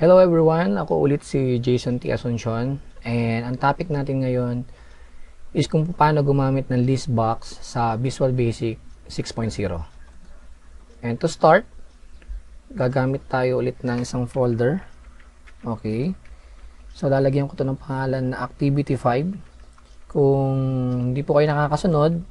Hello everyone, ako ulit si Jason T. Asuncion and ang topic natin ngayon is kung paano gumamit ng list box sa Visual Basic 6.0. And to start, gagamit tayo ulit ng isang folder. Okay. So lalagyan ko to ng pangalan na Activity 5. Kung hindi po kayo nakakasunod,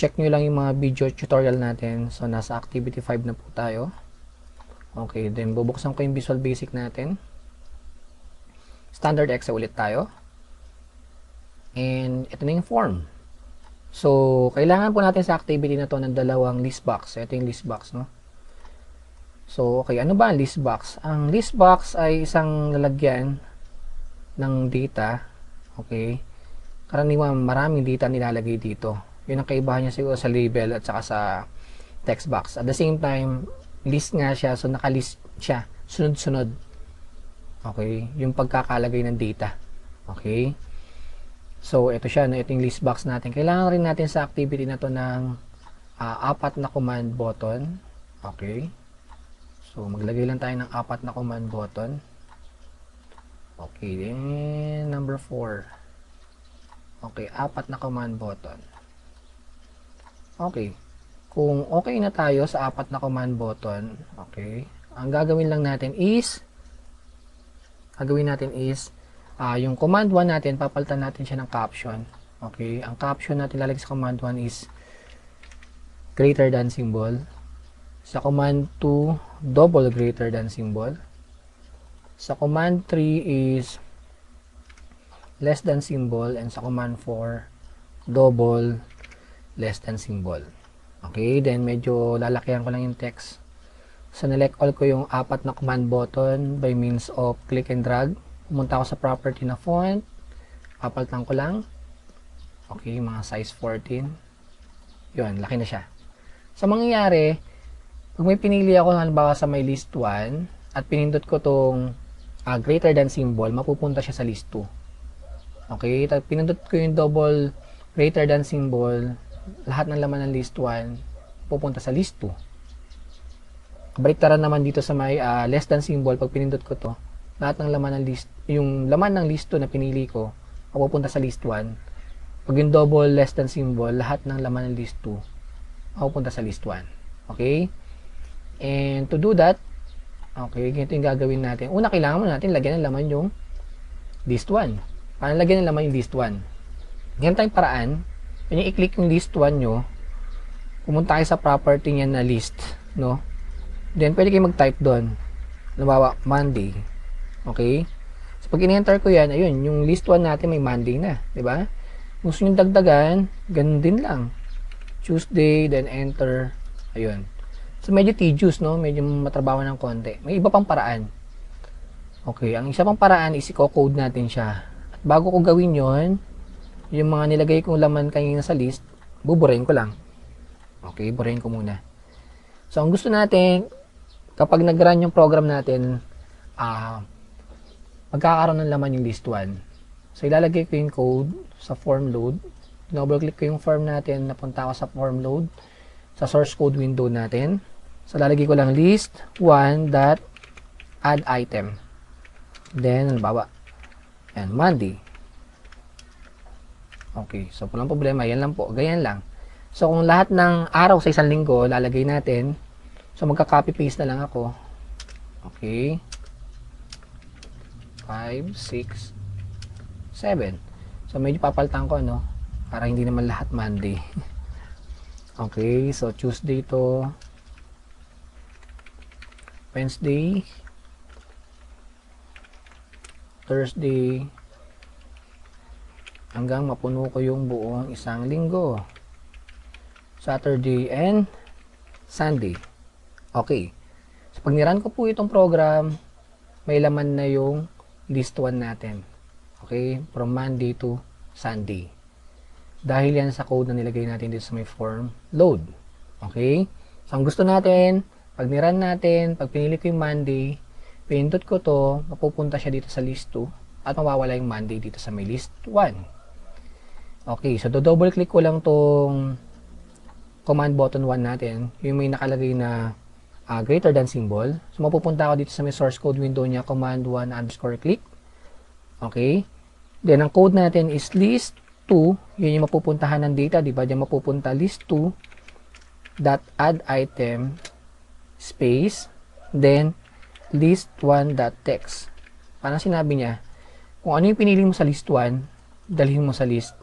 check nyo lang yung mga video tutorial natin. So nasa Activity 5 na po tayo. Okay, then bubuksan ko yung Visual Basic natin. Standard Excel ulit tayo. And ito na yung form. So, kailangan po natin sa activity na to ng dalawang list box. Ito yung list box, no? So, okay, ano ba ang list box? Ang list box ay isang lalagyan ng data. Okay? Karaniwan maraming data nilalagay dito. Yun ang kaibahan niya siguro sa label at saka sa text box. At the same time, list nga siya, so nakalist siya, sunod-sunod. Okay, yung pagkakalagay ng data. Okay, so ito siya, no? Ito yung list box natin. Kailangan rin natin sa activity na to ng apat na command button. Okay, so maglagay lang tayo ng apat na command button. Okay, then number 4. Okay, apat na command button. Okay, kung okay na tayo sa apat na command button, okay, ang gagawin natin is yung command 1 natin, papalitan natin siya ng caption. Okay, ang caption natin lalagay sa command 1 is greater than symbol. Sa command 2, double greater than symbol. Sa command 3 is less than symbol, and sa command 4, double less than symbol. Okay, then medyo lalakihan ko lang yung text. So, nilike all ko yung apat na command button by means of click and drag. Pumunta ako sa property na font. Papalitan ko lang. Okay, mga size 14. Yun, laki na siya. So, mangyayari, pag may pinili ako, halimbawa sa may list 1, at pinindot ko tong greater than symbol, mapupunta siya sa list 2. Okay, tapos pinindot ko yung double greater than symbol, lahat ng laman ng list 1 pupunta sa list 2. Baliktaran naman dito sa may less than symbol, pag pinindot ko to, lahat ng laman ng list, yung laman ng list 2 na pinili ko, pupunta sa list 1. Pag yung double less than symbol, lahat ng laman ng list 2 pupunta sa list 1. Okay? And to do that, okay, ganito yung gagawin natin. Una, kailangan mo natin lagyan ng laman yung list 1. Paano lagyan ng laman yung list 1? Ganito yung paraan. Yung i-click yung list 1 nyo, pumunta kayo sa property niya na list, no? Then, pwede kayo mag-type doon. Halimbawa, Monday. Okay? So, pag in-enter ko yan, ayun, yung list 1 natin may Monday na. Diba? Gusto nyo dagdagan, ganun din lang. Tuesday, then enter. Ayun. So, medyo tedious, no? Medyo matrabaho ng konti. May iba pang paraan. Okay, ang isa pang paraan is i-code natin siya. At bago ko gawin yon, yung mga nilagay kong laman kanina sa list, buburahin ko lang. Okay, burahin ko muna. So, ang gusto natin, kapag nag-run yung program natin, magkakaroon ng laman yung list 1. So, ilalagay ko yung code sa form load. Double-click ko yung form natin, napunta ako sa form load, sa source code window natin. So, lalagay ko lang list 1.add item. Then, halimbawa, yan, Monday. Okay, so walang problema, yan lang po, ganyan lang. So, kung lahat ng araw sa isang linggo, lalagay natin, so magka-copy paste na lang ako. Okay. 5, 6, 7. So, medyo papalitan ko, ano, para hindi naman lahat Monday. Okay, so Tuesday to Wednesday, Thursday, hanggang mapuno ko yung buong isang linggo. Saturday and Sunday. Okay. So, pag niran ko po itong program, may laman na yung list 1 natin. Okay? From Monday to Sunday. Dahil yan sa code na nilagay natin dito sa may form load. Okay? So, ang gusto natin, pag niran natin, pag pinili ko yung Monday, pinindot ko to, mapupunta siya dito sa list 2 at mawawala yung Monday dito sa may list 1. Okay, so double click ko lang tong command button 1 natin, yung may nakalagay na greater than symbol. So, mapupunta ako dito sa may source code window niya, command 1 underscore click. Okay. Then, ang code natin is list 2. Yun yung mapupuntahan ng data, di ba? Diyan mapupunta list 2 dot add item space then list 1 dot text. Parang sinabi niya, kung ano yung pinili mo sa list 1, dalhin mo sa list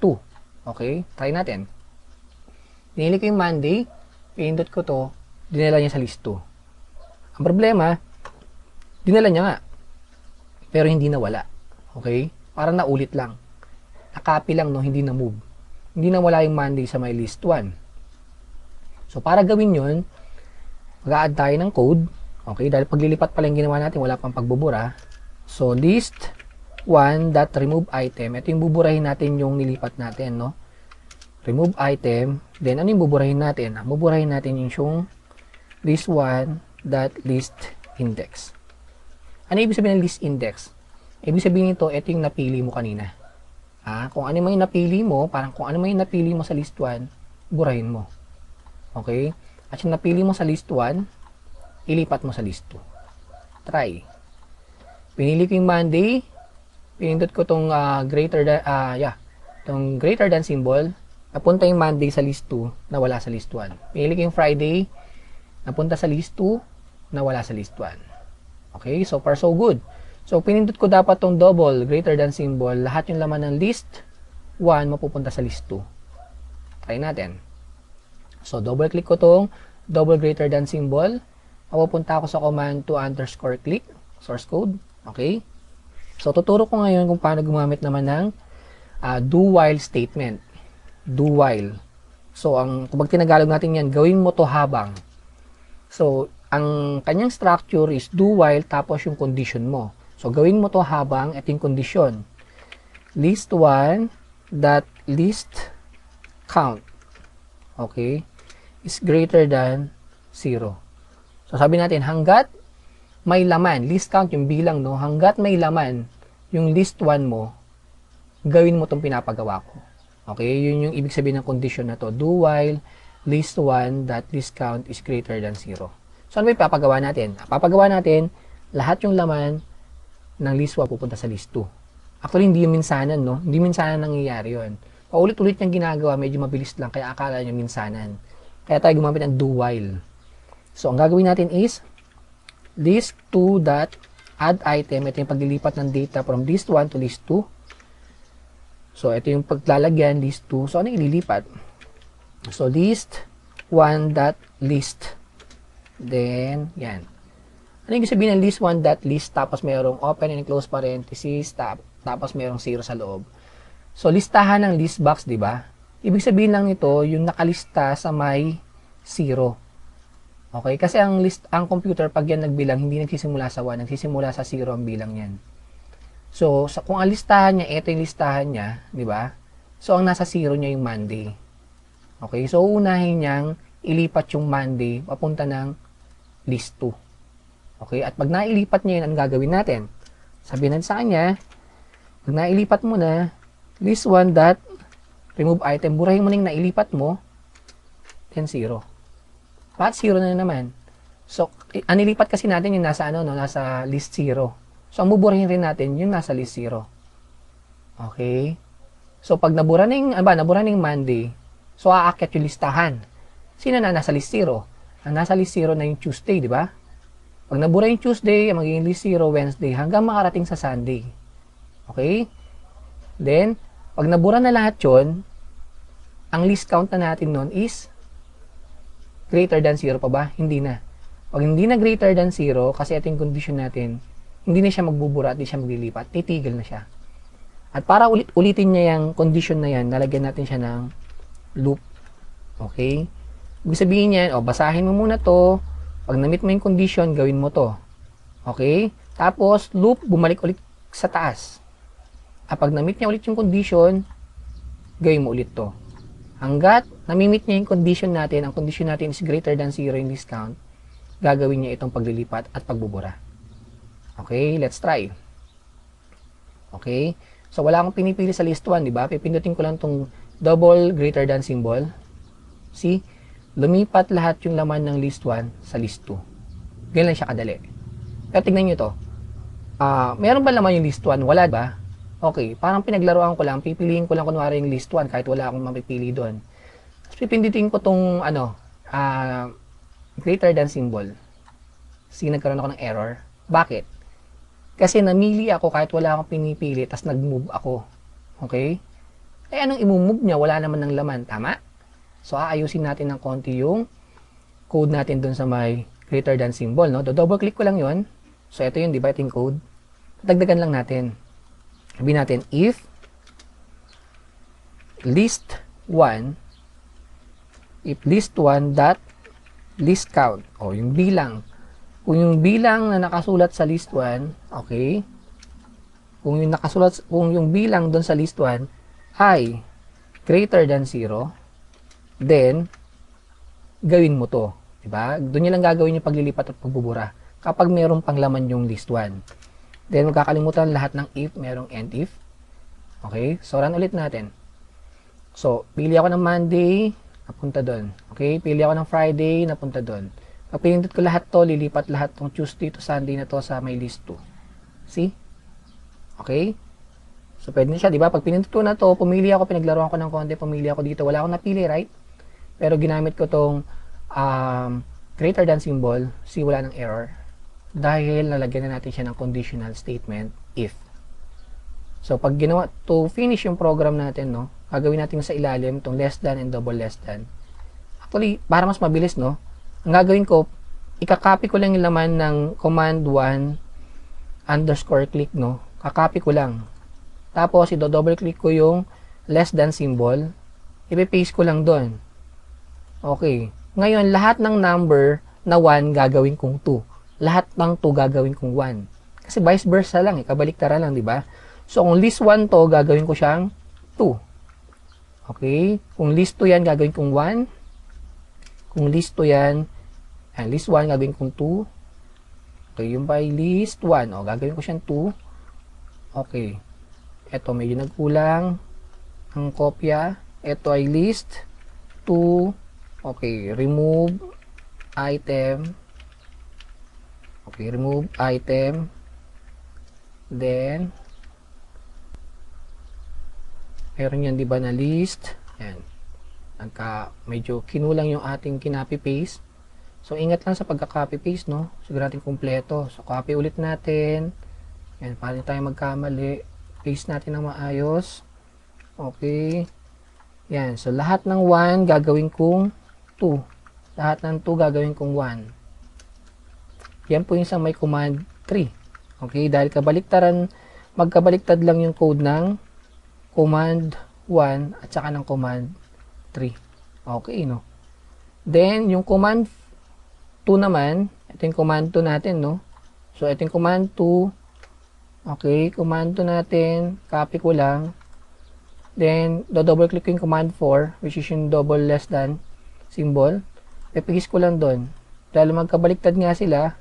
2. Okay? Try natin. Pinili ko yung Monday, pinindot ko to, dinala niya sa list 2. Ang problema, dinala niya nga, pero hindi nawala. Okay? Parang naulit lang. Nakopy lang, no? Hindi na move. Hindi nawala yung Monday sa my list 1. So, para gawin yun, mag-a-add tayo ng code. Okay? Dahil paglilipat pala yung ginawa natin, wala pang pagbubura. So, list 1.remove item. Ito yung buburahin natin yung nilipat natin, no? Remove item. Then, ano yung buburahin natin? Buburahin natin yung list 1.list index. Ano ibig sabihin ng list index? Ibig sabihin nito, ito yung napili mo kanina. Kung ano mo yung napili mo, parang kung ano mo yung napili mo sa list 1, burahin mo. Okay? At yung napili mo sa list 1, ilipat mo sa list 2. Try. Pinili ko yung Monday, pinindot ko tong greater than symbol, napunta yung Monday sa list 2, nawala sa list 1. Pinili ko yung Friday, napunta sa list 2, nawala sa list 1. Okay? So far so good. So, pinindot ko dapat tong double greater than symbol, lahat yung laman ng list 1 mapupunta sa list 2. Try natin. So, double click ko tong double greater than symbol. Mapupunta ako sa command 2 underscore click, source code. Okay? So, tuturo ko ngayon kung paano gumamit naman ng do while statement. Do while. So, kung tinagalog natin yan, gawin mo to habang. So, ang kanyang structure is do while tapos yung condition mo. So, gawin mo to habang ito yung condition. List 1 dot list count. Okay? Is greater than 0. So, sabi natin, hanggat may laman, list count yung bilang, no? Hanggat may laman yung list 1 mo, gawin mo tong pinapagawa ko. Okay? Yun yung ibig sabihin ng condition na to. Do while list 1 dot list count is greater than 0. So, ano ba yung papagawa natin? Papagawa natin, lahat yung laman ng list 1 pupunta sa list 2. Actually, hindi yung minsanan, no? Hindi minsanan nangyayari yun. Paulit-ulit niyang ginagawa, medyo mabilis lang, kaya akala niyo minsanan. Kaya tayo gumamit ng do while. So, ang gagawin natin is, list 2 dot add item. Ito yung paglilipat ng data from list 1 to list 2. So, ito yung paglalagyan, list 2. So, ano yung ililipat? So, list 1 dot list. Then, yan. Ano yung sabihin ng list 1 dot list tapos mayroong open and close parenthesis tapos mayroong 0 sa loob. So, listahan ng list box, di ba? Ibig sabihin lang nito, yung nakalista sa may 0. Okay? Kasi ang computer, pag yan nagbilang, hindi nagsisimula sa 1, nagsisimula sa 0 ang bilang yan. So, kung ang listahan niya, ito yung listahan niya, di ba? So, ang nasa 0 niya yung Monday. Okay? So, unahin niyang ilipat yung Monday papunta ng list 2. Okay? At pag nailipat niya yun, ang gagawin natin? Sabihin natin sa kanya, pag nailipat mo na, list 1 dot remove item, burahin mo na yung nailipat mo, then 0. Bakit 0 na naman? So, anilipat kasi natin yung nasa, nasa list 0. So, ang buburahin rin natin yung nasa list 0. Okay? So, pag nabura na yung Monday, so, aakyat yung listahan. Sino na nasa list 0? Ang nasa list 0 na yung Tuesday, di ba? Pag nabura yung Tuesday, magiging list 0 Wednesday hanggang makarating sa Sunday. Okay? Then, pag nabura na lahat yun, ang list count na natin nun is greater than 0 pa ba? Hindi na. Pag hindi na greater than 0, kasi ito yung condition natin, hindi na siya magbubura at hindi siya maglilipat, titigil na siya. At para ulitin niya yung condition na yan, nalagyan natin siya ng loop. Okay? Ibig sabihin niyan, basahin mo muna to. Pag na-meet mo yung condition, gawin mo to. Okay? Tapos, loop, bumalik ulit sa taas. At pag na-meet niya ulit yung condition, gawin mo ulit to. Hanggat na-meet niya yung condition natin, ang condition natin is greater than 0 in list count, gagawin niya itong paglilipat at pagbubura. Okay? Let's try. Okay? So, wala akong pinipili sa list 1, di ba? Pipindutin ko lang itong double greater than symbol. See? lumipat lahat yung laman ng list 1 sa list 2. Ganyan lang siya kadali. Pero tignan nyo to. Meron ba laman yung list 1? Wala ba? Okay, parang pinaglaruan ko lang, pipiliin ko lang kunwari yung list 1 kahit wala akong mapipili doon. Tapos pipindutin ko tong greater than symbol. Sige, nagkaroon ako ng error. Bakit? Kasi namili ako kahit wala akong pinipili, tapos nag-move ako. Okay? Eh, anong i-move niya? Wala naman ng laman. Tama? So, aayusin natin ng konti yung code natin dun sa may greater than symbol. No? Double click ko lang yon. So, ito yun, di ba? Ito yung code. Dagdagan lang natin. Sabihin natin, if list 1 dot list count, o yung bilang. Kung yung bilang na nakasulat sa list 1, okay, kung yung bilang doon sa list 1 ay greater than 0, then gawin mo to, diba? Doon nyo lang gagawin yung paglilipat at pagbubura kapag mayroong panglaman yung list 1. Then magkakalimutan lahat ng if, merong end if. Okay, so run ulit natin. So pili ako ng Monday, napunta doon. Okay, pili ako ng Friday, napunta doon. Pag pinindot ko lahat to, lilipat lahat ng Tuesday to Sunday na to sa may list 2. See? Okay? So, pwede na siya, di ba? Pag pinindot ko na to, pumili ako, pinaglaruan ko ng konti, pumili ako dito. Wala akong napili, right? Pero ginamit ko tong greater than symbol, see, wala ng error. Dahil nalagyan na natin siya ng conditional statement, if. So, pag ginawa, to finish yung program natin, no, gagawin natin sa ilalim, itong less than and double less than. Actually, para mas mabilis, no, ang gagawin ko, ikakopy ko lang yung laman ng command 1 underscore click, no, kakopy ko lang. Tapos, i-double click ko yung less than symbol, ipe-paste ko lang doon. Okay. Ngayon, lahat ng number na 1 gagawin kong 2. Lahat ng 2 gagawin kong 1. Kasi vice versa lang, kabaliktaran lang, di ba? So, kung list 1 to, gagawin ko siyang 2. Okay? Kung list 2 yan, gagawin kong 1. Kung list 2 yan, list 1, gagawin kong 2. Okay, yung by list 1, gagawin ko siyang 2. Okay. Ito, medyo nagkulang ang kopya. Ito ay list 2. Okay, remove item. Okay, remove item. Then, meron yan, di ba, na list. Yan. Medyo kinulang yung ating kinapi-paste. So, ingat lang sa pagka-copy-paste, no? Siguro natin kumpleto. So, copy ulit natin. Yan, para hindi tayo magkamali. Paste natin ng maayos. Okay. Yan. So, lahat ng 1 gagawin kong 2. Lahat ng 2 gagawin kong 1. Yan po yung sa may command 3. Okay, dahil magkabaliktad lang yung code ng command 1 at saka ng command 3. Okay, no? Then, yung command 2 naman, ito yung command 2 natin, no? So, ito yung command 2. Okay, command 2 natin, copy ko lang. Then, double click ko yung command 4, which is yung double less than symbol. Pipigis ko lang doon. Dahil magkabaliktad nga sila,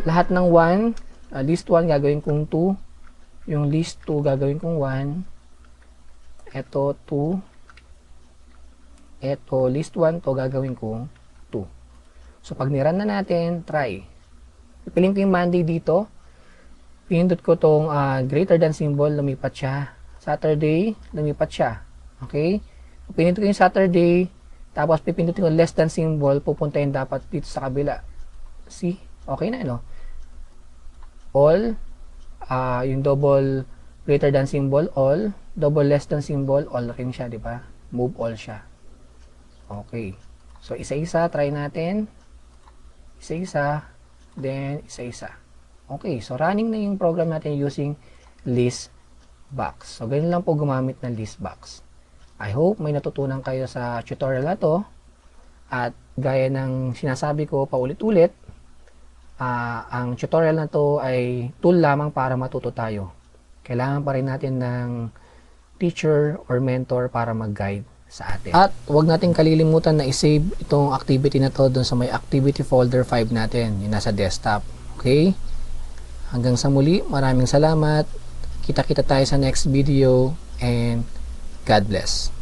lahat ng 1, list 1 gagawin kong 2, yung list 2 gagawin kong 1, eto 2, eto list 1 to gagawin kong 2. So pag niran na natin, try. Pipiliin ko yung Monday dito, pinindot ko tong greater than symbol, lumipat siya. Saturday, lumipat siya. Okay? Pinindot ko yung Saturday, tapos pipindutin ko less than symbol, pupunta yun dapat dito sa kabila. See? Okay na, no? All, yung double greater than symbol, all, double less than symbol, all rin siya, di ba? Move all siya. Okay. So, isa-isa, try natin. Isa-isa, then isa-isa. Okay, so running na yung program natin using list box. So, ganyan lang po gumamit ng list box. I hope may natutunan kayo sa tutorial na to. At gaya ng sinasabi ko paulit-ulit, ang tutorial na to ay tool lamang para matuto tayo. Kailangan pa rin natin ng teacher or mentor para mag-guide sa atin. At huwag natin kalilimutan na i-save itong activity na to doon sa may activity folder 5 natin, yung nasa desktop. Okay? Hanggang sa muli, maraming salamat. Kita-kita tayo sa next video and God bless.